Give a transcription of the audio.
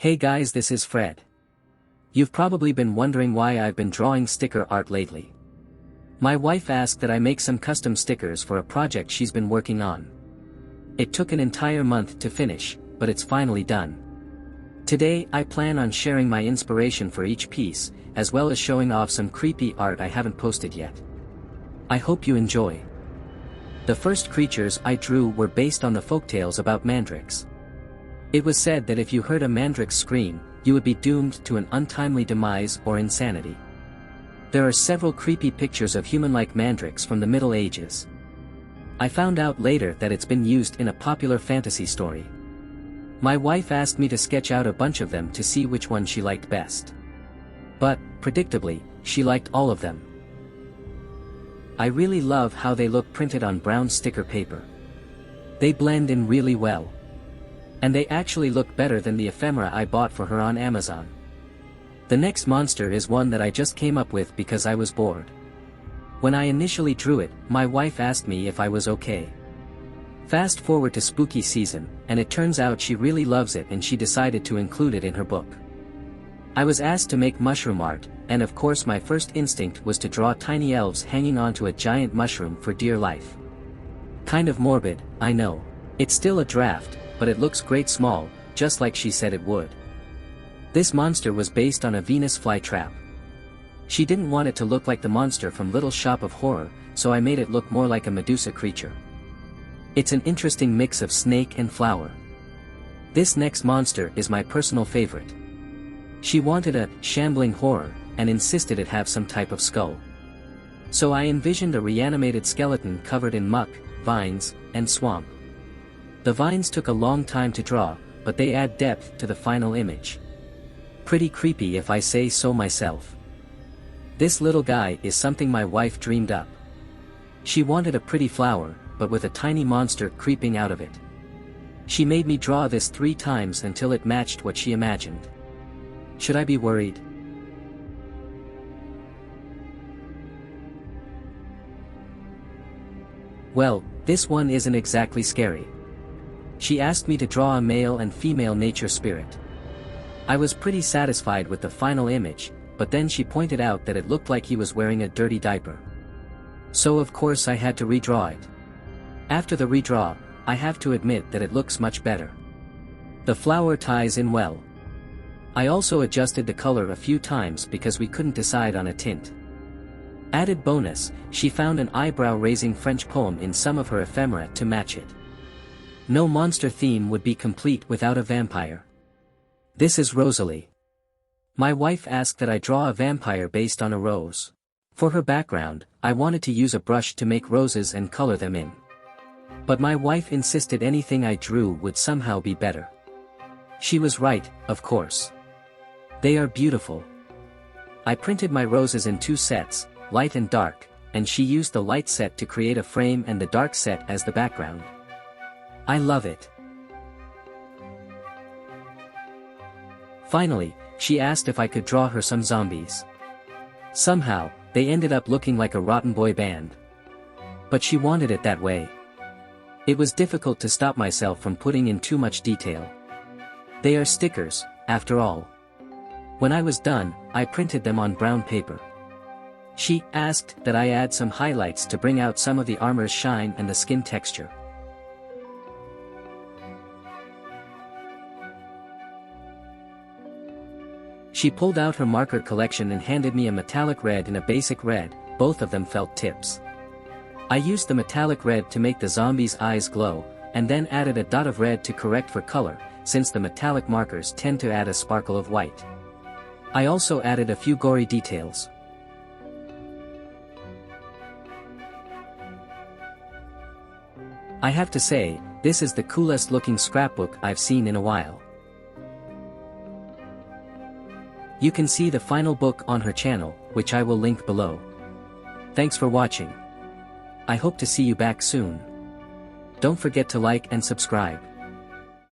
Hey guys, this is Fred. You've probably been wondering why I've been drawing sticker art lately. My wife asked that I make some custom stickers for a project she's been working on. It took an entire month to finish, but it's finally done. Today I plan on sharing my inspiration for each piece, as well as showing off some creepy art I haven't posted yet. I hope you enjoy. The first creatures I drew were based on the folktales about mandrakes. It was said that if you heard a mandrake scream, you would be doomed to an untimely demise or insanity. There are several creepy pictures of human-like mandrakes from the Middle Ages. I found out later that it's been used in a popular fantasy story. My wife asked me to sketch out a bunch of them to see which one she liked best. But, predictably, she liked all of them. I really love how they look printed on brown sticker paper. They blend in really well. And they actually look better than the ephemera I bought for her on Amazon. The next monster is one that I just came up with because I was bored. When I initially drew it, my wife asked me if I was okay. Fast forward to spooky season, and it turns out she really loves it and she decided to include it in her book. I was asked to make mushroom art, and of course my first instinct was to draw tiny elves hanging onto a giant mushroom for dear life. Kind of morbid, I know. It's still a draft, but it looks great small, just like she said it would. This monster was based on a Venus flytrap. She didn't want it to look like the monster from Little Shop of Horror, so I made it look more like a Medusa creature. It's an interesting mix of snake and flower. This next monster is my personal favorite. She wanted a shambling horror, and insisted it have some type of skull. So I envisioned a reanimated skeleton covered in muck, vines, and swamp. The vines took a long time to draw, but they add depth to the final image. Pretty creepy if I say so myself. This little guy is something my wife dreamed up. She wanted a pretty flower, but with a tiny monster creeping out of it. She made me draw this 3 times until it matched what she imagined. Should I be worried? Well, this one isn't exactly scary. She asked me to draw a male and female nature spirit. I was pretty satisfied with the final image, but then she pointed out that it looked like he was wearing a dirty diaper. So of course I had to redraw it. After the redraw, I have to admit that it looks much better. The flower ties in well. I also adjusted the color a few times because we couldn't decide on a tint. Added bonus, she found an eyebrow-raising French poem in some of her ephemera to match it. No monster theme would be complete without a vampire. This is Rosalie. My wife asked that I draw a vampire based on a rose. For her background, I wanted to use a brush to make roses and color them in. But my wife insisted anything I drew would somehow be better. She was right, of course. They are beautiful. I printed my roses in 2 sets, light and dark, and she used the light set to create a frame and the dark set as the background. I love it. Finally, she asked if I could draw her some zombies. Somehow, they ended up looking like a rotten boy band. But she wanted it that way. It was difficult to stop myself from putting in too much detail. They are stickers, after all. When I was done, I printed them on brown paper. She asked that I add some highlights to bring out some of the armor's shine and the skin texture. She pulled out her marker collection and handed me a metallic red and a basic red, both of them felt tips. I used the metallic red to make the zombie's eyes glow, and then added a dot of red to correct for color, since the metallic markers tend to add a sparkle of white. I also added a few gory details. I have to say, this is the coolest looking scrapbook I've seen in a while. You can see the final book on her channel, which I will link below. Thanks for watching. I hope to see you back soon. Don't forget to like and subscribe.